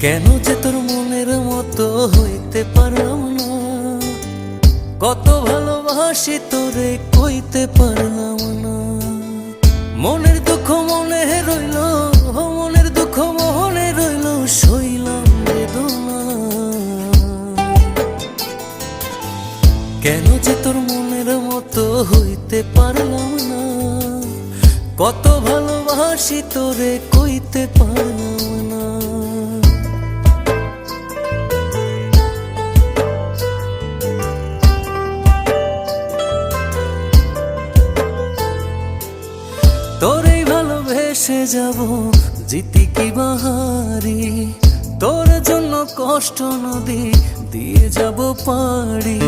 কেন যে তোর মনের মতো হইতে পারলাম না, কত ভালোবাসি তোরে কইতে পারলাম না। মনের দুঃখ মনে রইল, মনের দুঃখ মনে রইল, সইলাম বেদনা। কেন যে তোর মনের মতো হইতে পারলাম না, কত ভালোবাসি তোরে কইতে পারলাম না। তোরেই ভালোবেসে যাব জিতি কি বাহারি, তোর জন্য কষ্ট নদী দিয়ে যাব পাড়ি।